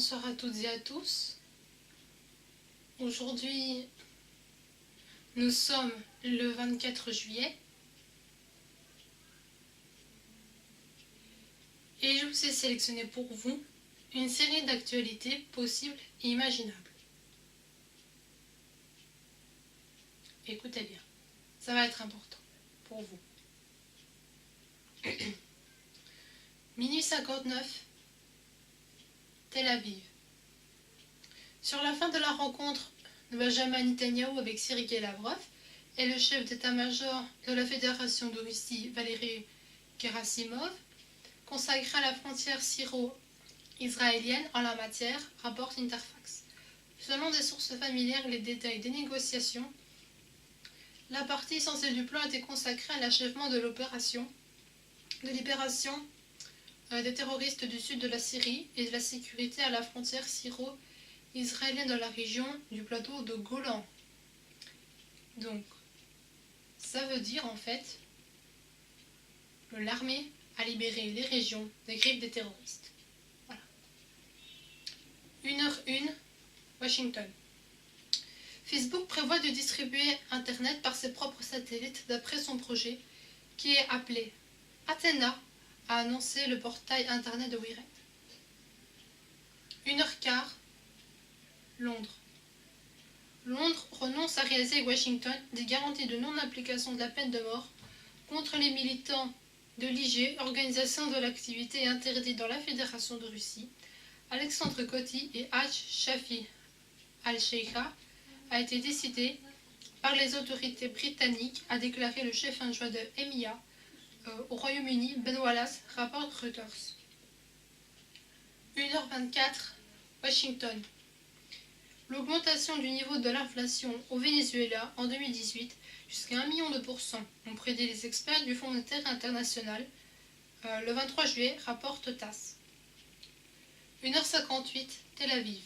Bonsoir à toutes et à tous. Aujourd'hui, nous sommes le 24 juillet et je vous ai sélectionné pour vous une série d'actualités possibles et imaginables. Écoutez bien, ça va être important pour vous. Minuit 59, Tel Aviv. Sur la fin de la rencontre de Benjamin Netanyahou avec Sergei Lavrov et le chef d'état-major de la Fédération de Russie, Valéry Gerasimov, consacré à la frontière syro-israélienne en la matière, rapporte Interfax. Selon des sources familières, les détails des négociations, la partie essentielle du plan était consacrée à l'achèvement de l'opération de libération des terroristes du sud de la Syrie et de la sécurité à la frontière syro-israélienne dans la région du plateau de Golan. Donc, ça veut dire en fait que l'armée a libéré les régions des griffes des terroristes. Voilà. 1h01, Washington. Facebook prévoit de distribuer Internet par ses propres satellites d'après son projet qui est appelé Athena, a annoncé le portail Internet de Wired. 1h15, Londres. Londres renonce à réaliser avec Washington des garanties de non-application de la peine de mort contre les militants de l'IG, organisation de l'activité interdite dans la Fédération de Russie. Alexandre Coty et Haj Shafi al-Sheikha a été décidé par les autorités britanniques, a déclaré le chef adjoint de EMEA au Royaume-Uni, Ben Wallace, rapporte Reuters. 1h24, Washington. L'augmentation du niveau de l'inflation au Venezuela en 2018 jusqu'à 1 million de %, ont prédit les experts du Fonds monétaire international le 23 juillet, rapporte TASS. 1h58, Tel Aviv.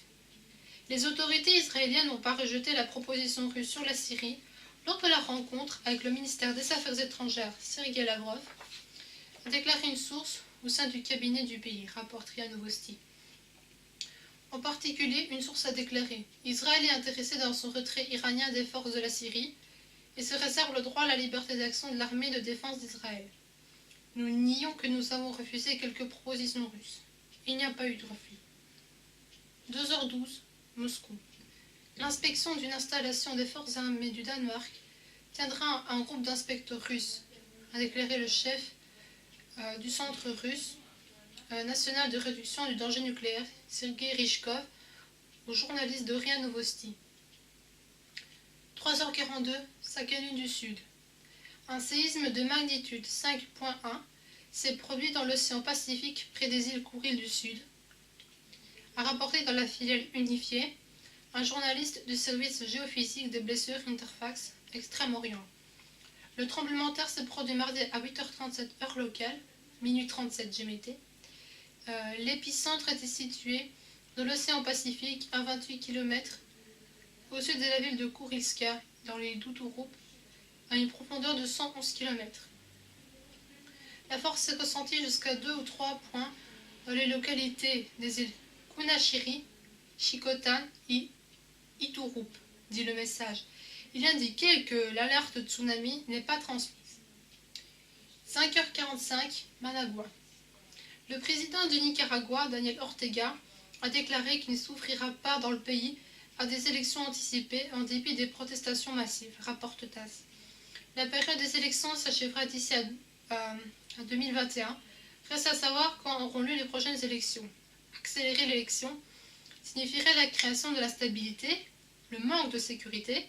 Les autorités israéliennes n'ont pas rejeté la proposition russe sur la Syrie lors de la rencontre avec le ministère des Affaires étrangères Sergei Lavrov, a déclaré une source au sein du cabinet du pays, rapporte RIA Novosti. En particulier, une source a déclaré « Israël est intéressé dans son retrait iranien des forces de la Syrie et se réserve le droit à la liberté d'action de l'armée de défense d'Israël. Nous nions que nous avons refusé quelques propositions russes. Il n'y a pas eu de refus. » 2h12, Moscou. L'inspection d'une installation des forces armées du Danemark tiendra un groupe d'inspecteurs russes, a déclaré le chef du Centre russe national de réduction du danger nucléaire, Sergei Ryzhkov, au journaliste de RIA Novosti. 3h42, Sakhalin du Sud. Un séisme de magnitude 5.1 s'est produit dans l'océan Pacifique près des îles Kouril du Sud, a rapporté dans la filiale unifiée un journaliste du service géophysique des blessures Interfax, Extrême-Orient. Le tremblement de terre s'est produit mardi à 8h37 heure locale, minuit 37 GMT. L'épicentre était situé dans l'océan Pacifique à 28 km au sud de la ville de Kurilska, dans les Doutouroup, à une profondeur de 111 km. La force s'est ressentie jusqu'à 2 ou 3 points dans les localités des îles Kunashiri, Shikotan et Iturup, dit le message. Il indiquait que l'alerte tsunami n'est pas transmise. 5h45, Managua. Le président du Nicaragua, Daniel Ortega, a déclaré qu'il ne souffrira pas dans le pays à des élections anticipées en dépit des protestations massives, rapporte TASS. La période des élections s'achèvera d'ici à 2021. Reste à savoir quand auront lieu les prochaines élections. Accélérer l'élection signifierait la création de la stabilité, le manque de sécurité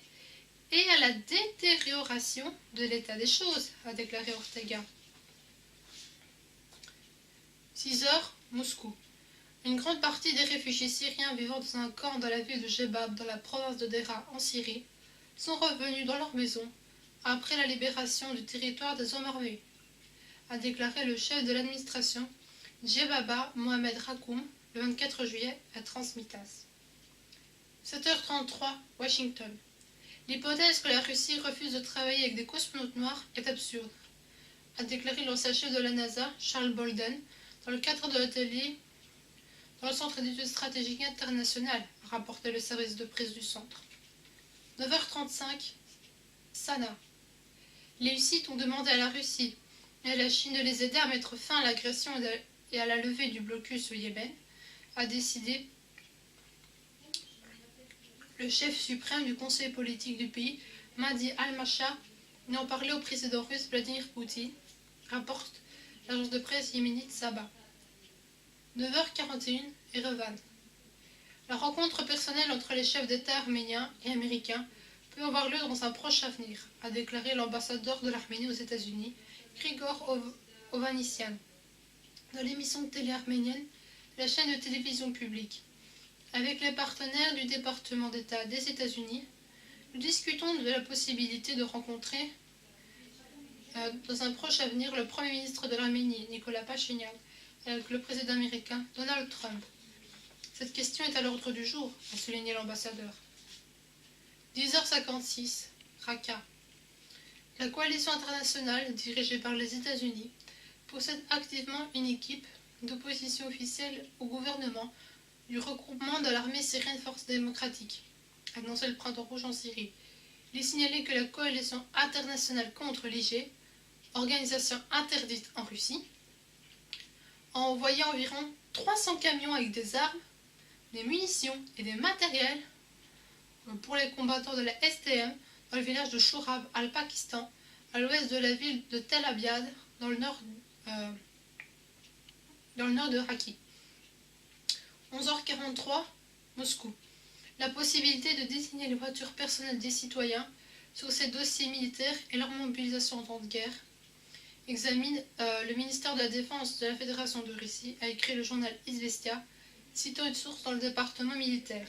et à la détérioration de l'état des choses, a déclaré Ortega. 6h, Moscou. Une grande partie des réfugiés syriens vivant dans un camp dans la ville de Jebab, dans la province de Dera, en Syrie, sont revenus dans leur maison après la libération du territoire des hommes armés, a déclaré le chef de l'administration, Djebaba Mohamed Rakoum, le 24 juillet à Transmitas. 7h33, Washington. L'hypothèse que la Russie refuse de travailler avec des cosmonautes noirs est absurde, a déclaré l'ancien chef de la NASA, Charles Bolden, dans le cadre de l'atelier dans le Centre d'études stratégiques internationales, a rapporté le service de presse du centre. 9h35, Sanaa. Les Hussites ont demandé à la Russie et à la Chine de les aider à mettre fin à l'agression et à la levée du blocus au Yémen, a décidé le chef suprême du conseil politique du pays, Mahdi al-Masha, ayant parlé au président russe Vladimir Poutine, rapporte l'agence de presse yéménite Saba. 9h41, Erevan. La rencontre personnelle entre les chefs d'État arméniens et américains peut avoir lieu dans un proche avenir, a déclaré l'ambassadeur de l'Arménie aux États-Unis, Grigor Ovanesyan, dans l'émission de télé arménienne, la chaîne de télévision publique. Avec les partenaires du département d'État des États-Unis, nous discutons de la possibilité de rencontrer dans un proche avenir le Premier ministre de l'Arménie, Nicolas Pachinian, avec le président américain Donald Trump. Cette question est à l'ordre du jour, a souligné l'ambassadeur. 10h56, Raqqa. La coalition internationale, dirigée par les États-Unis, possède activement une équipe d'opposition officielle au gouvernement du regroupement de l'armée syrienne Force démocratique, annoncé le Printemps rouge en Syrie. Il est signalé que la coalition internationale contre l'IG, organisation interdite en Russie, a envoyé environ 300 camions avec des armes, des munitions et des matériels pour les combattants de la STM dans le village de Shurab, al-Pakistan, à l'ouest de la ville de Tel Abyad, dans le nord de Raqqa. 11h43, Moscou. La possibilité de désigner les voitures personnelles des citoyens sur ces dossiers militaires et leur mobilisation en temps de guerre examine le ministère de la Défense de la Fédération de Russie, a écrit le journal Izvestia, citant une source dans le département militaire.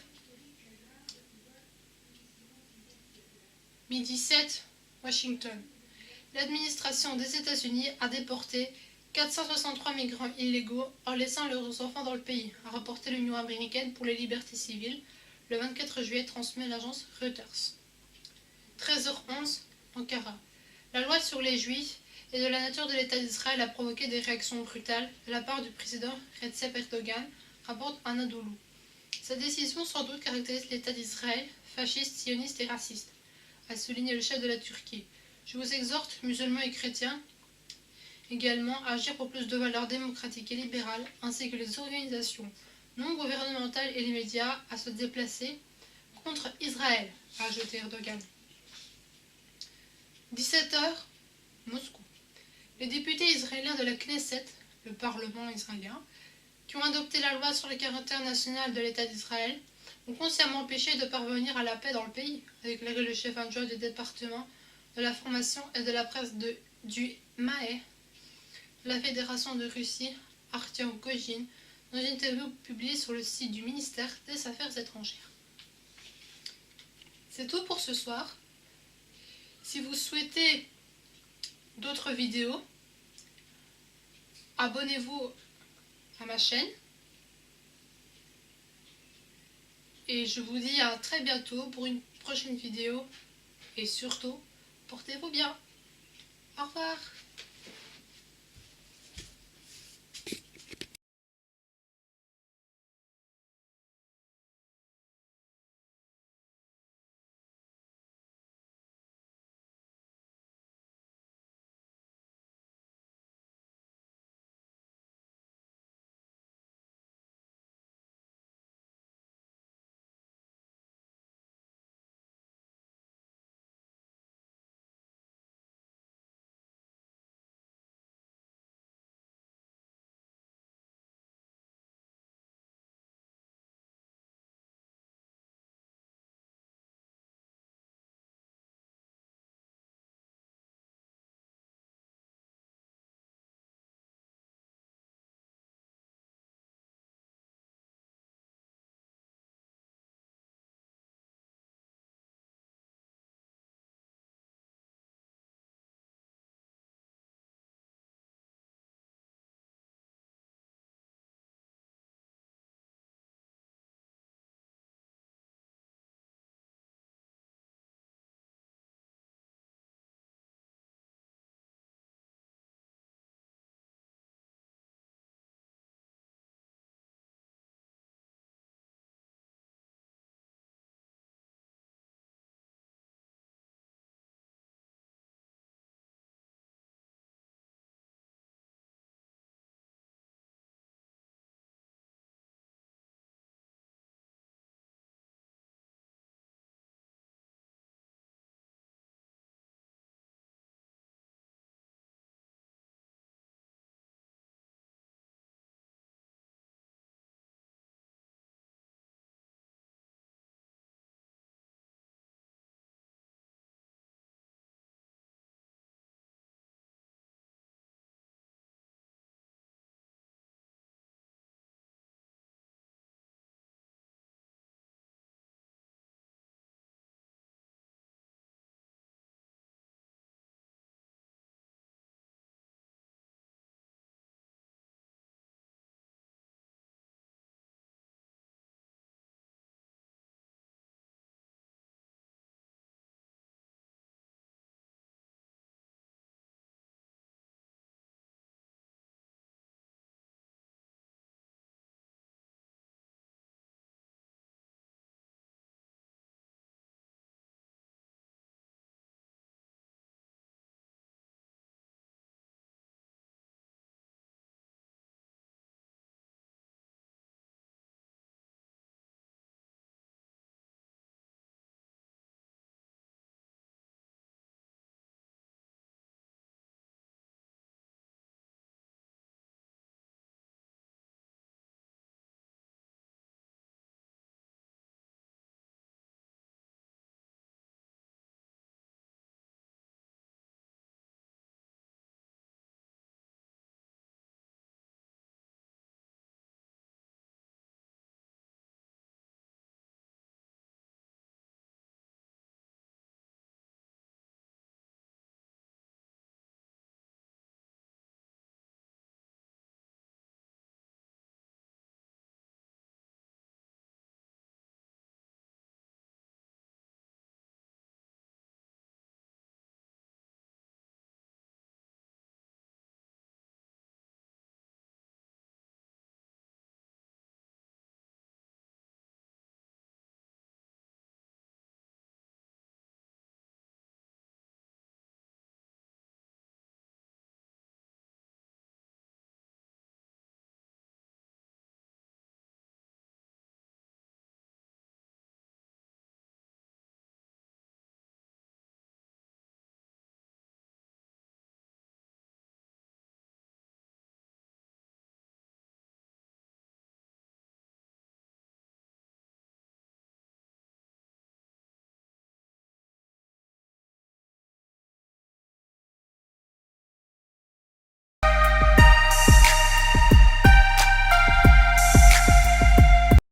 12h07, Washington. L'administration des États-Unis a déporté 463 migrants illégaux en laissant leurs enfants dans le pays, a rapporté l'Union américaine pour les libertés civiles, le 24 juillet, transmet l'agence Reuters. 13h11, Ankara. La loi sur les Juifs et de la nature de l'État d'Israël a provoqué des réactions brutales de la part du président Recep Erdogan, rapporte Anadolu. Sa décision sans doute caractérise l'État d'Israël, fasciste, sioniste et raciste, a souligné le chef de la Turquie. Je vous exhorte, musulmans et chrétiens, également à agir pour plus de valeurs démocratiques et libérales, ainsi que les organisations non gouvernementales et les médias, à se déplacer contre Israël, a ajouté Erdogan. 17h, Moscou. Les députés israéliens de la Knesset, le Parlement israélien, qui ont adopté la loi sur le caractère national de l'État d'Israël, ont consciemment empêché de parvenir à la paix dans le pays, a déclaré le chef adjoint du département de la formation et de la presse du MAE, la Fédération de Russie, Artyom Kojin, dans une interview publiée sur le site du ministère des Affaires étrangères. C'est tout pour ce soir. Si vous souhaitez d'autres vidéos, abonnez-vous à ma chaîne. Et je vous dis à très bientôt pour une prochaine vidéo. Et surtout, portez-vous bien.